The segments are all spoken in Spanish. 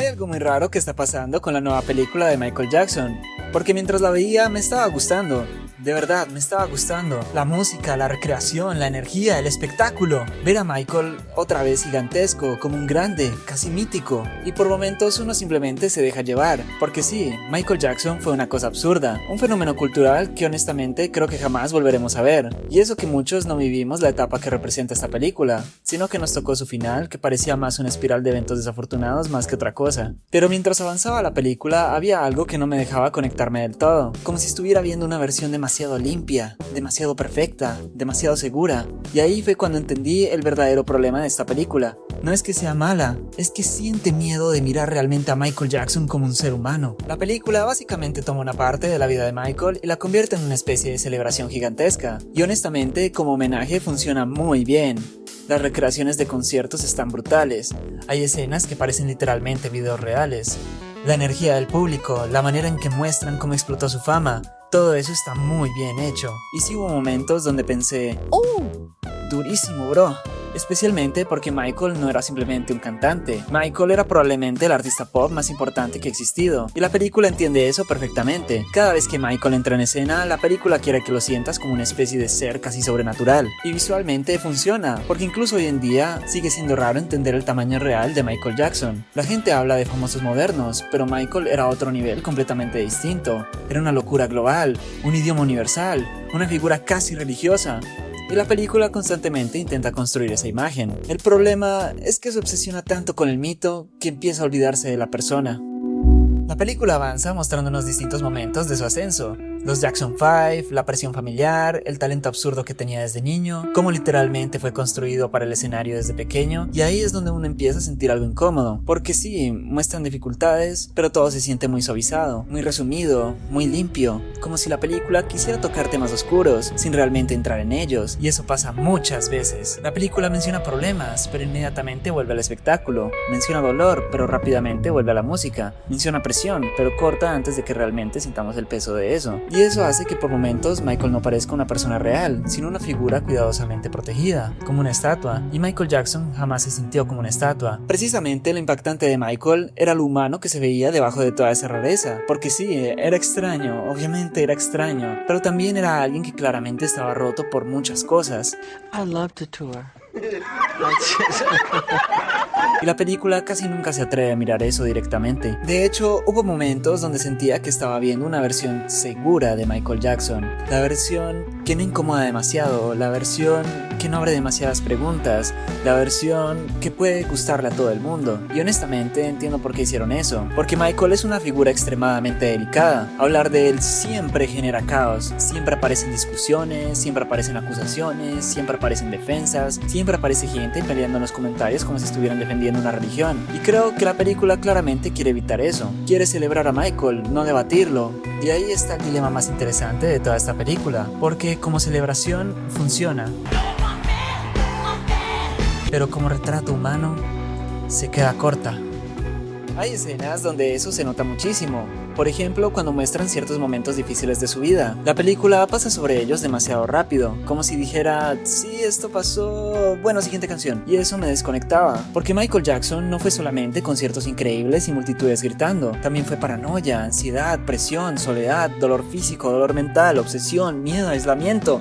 Hay algo muy raro que está pasando con la nueva película de Michael Jackson, porque mientras la veía me estaba gustando. De verdad, me estaba gustando. La música, la recreación, la energía, el espectáculo. Ver a Michael otra vez gigantesco, como un grande, casi mítico. Y por momentos uno simplemente se deja llevar. Porque sí, Michael Jackson fue una cosa absurda. Un fenómeno cultural que honestamente creo que jamás volveremos a ver. Y eso que muchos no vivimos la etapa que representa esta película, sino que nos tocó su final, que parecía más una espiral de eventos desafortunados más que otra cosa. Pero mientras avanzaba la película había algo que no me dejaba conectarme del todo. Como si estuviera viendo una versión demasiado limpia, demasiado perfecta, demasiado segura. Y ahí fue cuando entendí el verdadero problema de esta película. No es que sea mala, es que siente miedo de mirar realmente a Michael Jackson como un ser humano. La película básicamente toma una parte de la vida de Michael y la convierte en una especie de celebración gigantesca. Y honestamente, como homenaje funciona muy bien. Las recreaciones de conciertos están brutales. Hay escenas que parecen literalmente videos reales. La energía del público, la manera en que muestran cómo explotó su fama, todo eso está muy bien hecho. Y sí hubo momentos donde pensé, ¡oh! Durísimo, bro. Especialmente porque Michael no era simplemente un cantante. Michael era probablemente el artista pop más importante que ha existido. Y la película entiende eso perfectamente. Cada vez que Michael entra en escena, la película quiere que lo sientas como una especie de ser casi sobrenatural. Y visualmente funciona, porque incluso hoy en día sigue siendo raro entender el tamaño real de Michael Jackson. La gente habla de famosos modernos, pero Michael era otro nivel completamente distinto. Era una locura global, un idioma universal, una figura casi religiosa. Y la película constantemente intenta construir esa imagen. El problema es que se obsesiona tanto con el mito que empieza a olvidarse de la persona. La película avanza mostrándonos distintos momentos de su ascenso. Los Jackson 5, la presión familiar, el talento absurdo que tenía desde niño, cómo literalmente fue construido para el escenario desde pequeño, y ahí es donde uno empieza a sentir algo incómodo, porque sí, muestran dificultades, pero todo se siente muy suavizado, muy resumido, muy limpio, como si la película quisiera tocar temas oscuros, sin realmente entrar en ellos, y eso pasa muchas veces. La película menciona problemas, pero inmediatamente vuelve al espectáculo, menciona dolor, pero rápidamente vuelve a la música, menciona presión, pero corta antes de que realmente sintamos el peso de eso. Y eso hace que por momentos Michael no parezca una persona real, sino una figura cuidadosamente protegida, como una estatua, y Michael Jackson jamás se sintió como una estatua. Precisamente lo impactante de Michael era lo humano que se veía debajo de toda esa rareza, porque sí, era extraño, obviamente era extraño, pero también era alguien que claramente estaba roto por muchas cosas. I love to tour. Y la película casi nunca se atreve a mirar eso directamente. De hecho, hubo momentos donde sentía que estaba viendo una versión segura de Michael Jackson. La versión que no incomoda demasiado, la versión que no abre demasiadas preguntas, la versión que puede gustarle a todo el mundo. Y honestamente entiendo por qué hicieron eso. Porque Michael es una figura extremadamente delicada. Hablar de él siempre genera caos. Siempre aparecen discusiones, siempre aparecen acusaciones, siempre aparecen defensas, siempre aparece gente peleando en los comentarios como si estuvieran defendiendo una religión. Y creo que la película claramente quiere evitar eso. Quiere celebrar a Michael, no debatirlo. Y ahí está el dilema más interesante de toda esta película. Porque como celebración funciona. Pero como retrato humano se queda corta. Hay escenas donde eso se nota muchísimo. Por ejemplo, cuando muestran ciertos momentos difíciles de su vida. La película pasa sobre ellos demasiado rápido, como si dijera, sí, esto pasó, bueno, siguiente canción. Y eso me desconectaba, porque Michael Jackson no fue solamente conciertos increíbles y multitudes gritando. También fue paranoia, ansiedad, presión, soledad, dolor físico, dolor mental, obsesión, miedo, aislamiento.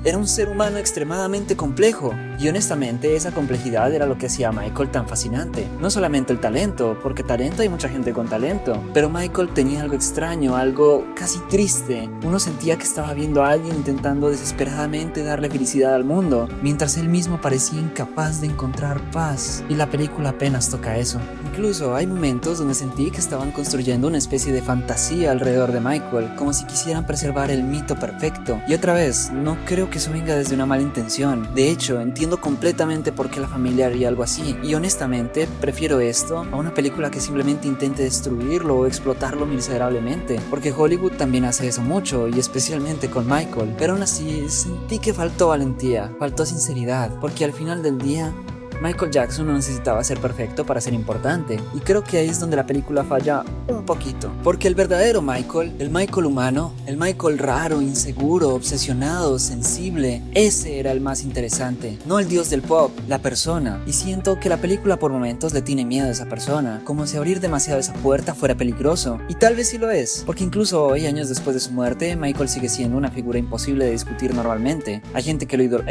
Era un ser humano extremadamente complejo, y honestamente esa complejidad era lo que hacía a Michael tan fascinante. No solamente el talento, porque talento hay mucha gente con talento, pero Michael tenía algo extraño, algo casi triste. Uno sentía que estaba viendo a alguien intentando desesperadamente darle felicidad al mundo, mientras él mismo parecía incapaz de encontrar paz, y la película apenas toca eso. Incluso hay momentos donde sentí que estaban construyendo una especie de fantasía alrededor de Michael, como si quisieran preservar el mito perfecto. Y otra vez, no creo que eso venga desde una mala intención. De hecho, entiendo completamente por qué la familia haría algo así, y honestamente prefiero esto a una película que simplemente intente destruirlo o explotarlo miserablemente, porque Hollywood también hace eso mucho, y especialmente con Michael. Pero aún así sentí que faltó valentía, faltó sinceridad, porque al final del día Michael Jackson no necesitaba ser perfecto para ser importante, y creo que ahí es donde la película falla un poquito, porque el verdadero Michael, el Michael humano, el Michael raro, inseguro, obsesionado, sensible, ese era el más interesante, no el dios del pop, la persona, y siento que la película por momentos le tiene miedo a esa persona, como si abrir demasiado esa puerta fuera peligroso, y tal vez sí lo es, porque incluso hoy, años después de su muerte, Michael sigue siendo una figura imposible de discutir normalmente. Hay gente que lo idolatra,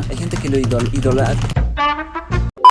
hay gente que lo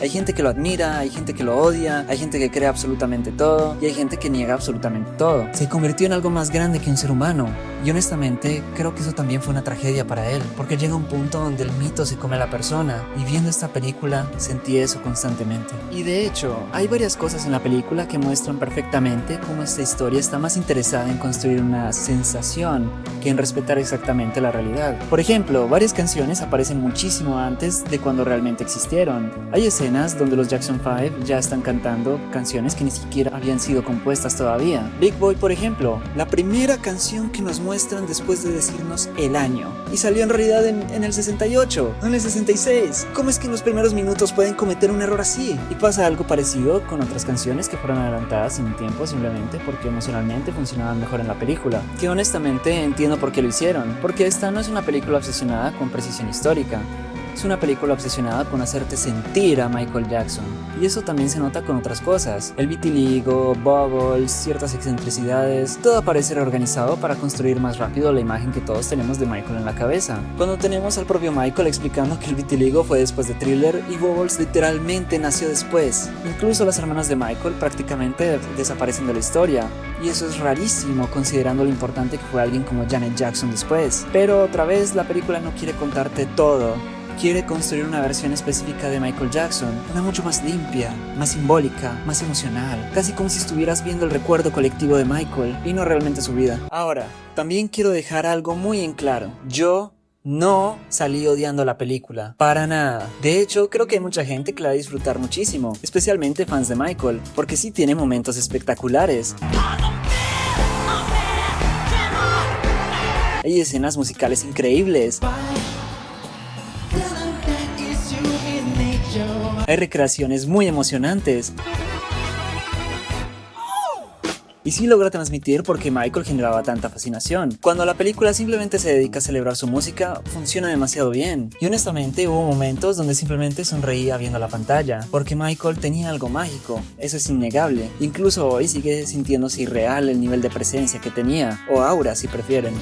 hay gente que lo admira, hay gente que lo odia, hay gente que cree absolutamente todo y hay gente que niega absolutamente todo. Se convirtió en algo más grande que un ser humano y honestamente creo que eso también fue una tragedia para él, porque llega un punto donde el mito se come a la persona y viendo esta película sentí eso constantemente. Y de hecho, hay varias cosas en la película que muestran perfectamente cómo esta historia está más interesada en construir una sensación que en respetar exactamente la realidad. Por ejemplo, varias canciones aparecen muchísimo antes de cuando realmente existieron. Hay escenas donde los Jackson 5 ya están cantando canciones que ni siquiera habían sido compuestas todavía. Big Boy, por ejemplo, la primera canción que nos muestran después de decirnos el año, y salió en realidad en el 68, no en el 66. ¿Cómo es que en los primeros minutos pueden cometer un error así? Y pasa algo parecido con otras canciones que fueron adelantadas en un tiempo simplemente porque emocionalmente funcionaban mejor en la película, que honestamente entiendo por qué lo hicieron, porque esta no es una película obsesionada con precisión histórica. Es una película obsesionada con hacerte sentir a Michael Jackson. Y eso también se nota con otras cosas. El vitiligo, bubbles, ciertas excentricidades, todo parece reorganizado para construir más rápido la imagen que todos tenemos de Michael en la cabeza. Cuando tenemos al propio Michael explicando que el vitiligo fue después de Thriller y Bubbles literalmente nació después. Incluso las hermanas de Michael prácticamente desaparecen de la historia. Y eso es rarísimo considerando lo importante que fue alguien como Janet Jackson después. Pero otra vez la película no quiere contarte todo. Quiere construir una versión específica de Michael Jackson, una mucho más limpia, más simbólica, más emocional, casi como si estuvieras viendo el recuerdo colectivo de Michael y no realmente su vida. Ahora, también quiero dejar algo muy en claro. Yo no salí odiando la película, para nada. De hecho, creo que hay mucha gente que la va a disfrutar muchísimo, especialmente fans de Michael, porque sí tiene momentos espectaculares. Hay escenas musicales increíbles. Hay recreaciones muy emocionantes. Y sí logra transmitir por qué Michael generaba tanta fascinación. Cuando la película simplemente se dedica a celebrar su música, funciona demasiado bien. Y honestamente hubo momentos donde simplemente sonreía viendo la pantalla, porque Michael tenía algo mágico, eso es innegable. Incluso hoy sigue sintiéndose irreal el nivel de presencia que tenía, o aura si prefieren.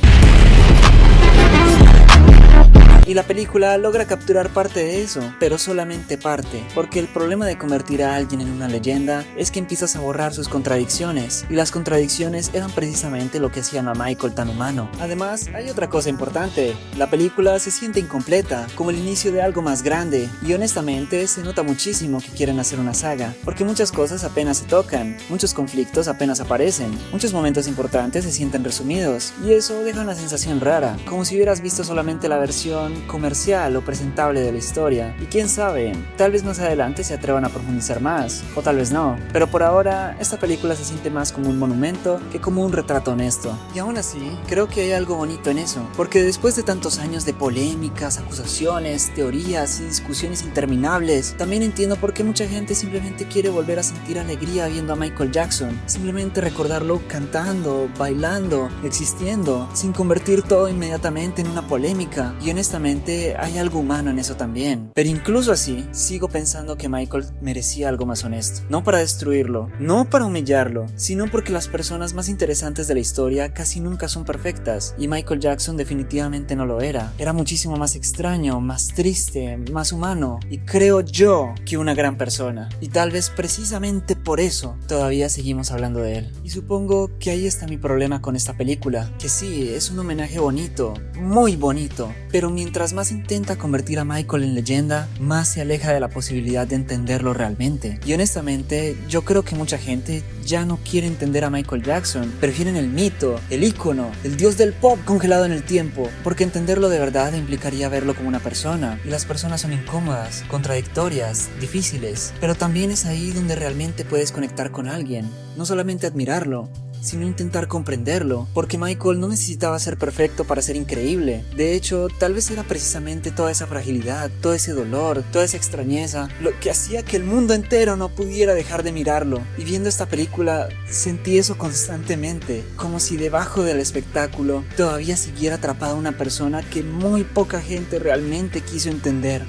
Y la película logra capturar parte de eso, pero solamente parte, porque el problema de convertir a alguien en una leyenda es que empiezas a borrar sus contradicciones, y las contradicciones eran precisamente lo que hacían a Michael tan humano. Además, hay otra cosa importante, la película se siente incompleta, como el inicio de algo más grande, y honestamente se nota muchísimo que quieren hacer una saga, porque muchas cosas apenas se tocan, muchos conflictos apenas aparecen, muchos momentos importantes se sienten resumidos, y eso deja una sensación rara, como si hubieras visto solamente la versión comercial o presentable de la historia. Y quién sabe, tal vez más adelante se atrevan a profundizar más, o tal vez no. Pero por ahora, esta película se siente más como un monumento que como un retrato honesto. Y aún así, creo que hay algo bonito en eso, porque después de tantos años de polémicas, acusaciones, teorías y discusiones interminables, también entiendo por qué mucha gente simplemente quiere volver a sentir alegría viendo a Michael Jackson, simplemente recordarlo cantando, bailando, existiendo, sin convertir todo inmediatamente en una polémica. Y honestamente hay algo humano en eso también. Pero incluso así, sigo pensando que Michael merecía algo más honesto. No para destruirlo, no para humillarlo, sino porque las personas más interesantes de la historia casi nunca son perfectas. Y Michael Jackson definitivamente no lo era. Era muchísimo más extraño, más triste, más humano. Y creo yo que una gran persona. Y tal vez precisamente por eso todavía seguimos hablando de él. Y supongo que ahí está mi problema con esta película. Que sí, es un homenaje bonito, muy bonito. Pero mientras más intenta convertir a Michael en leyenda, más se aleja de la posibilidad de entenderlo realmente. Y honestamente, yo creo que mucha gente ya no quiere entender a Michael Jackson, prefieren el mito, el ícono, el dios del pop congelado en el tiempo, porque entenderlo de verdad implicaría verlo como una persona, y las personas son incómodas, contradictorias, difíciles, pero también es ahí donde realmente puedes conectar con alguien, no solamente admirarlo, sino intentar comprenderlo, porque Michael no necesitaba ser perfecto para ser increíble. De hecho, tal vez era precisamente toda esa fragilidad, todo ese dolor, toda esa extrañeza, lo que hacía que el mundo entero no pudiera dejar de mirarlo. Y viendo esta película, sentí eso constantemente, como si debajo del espectáculo todavía siguiera atrapada una persona que muy poca gente realmente quiso entender.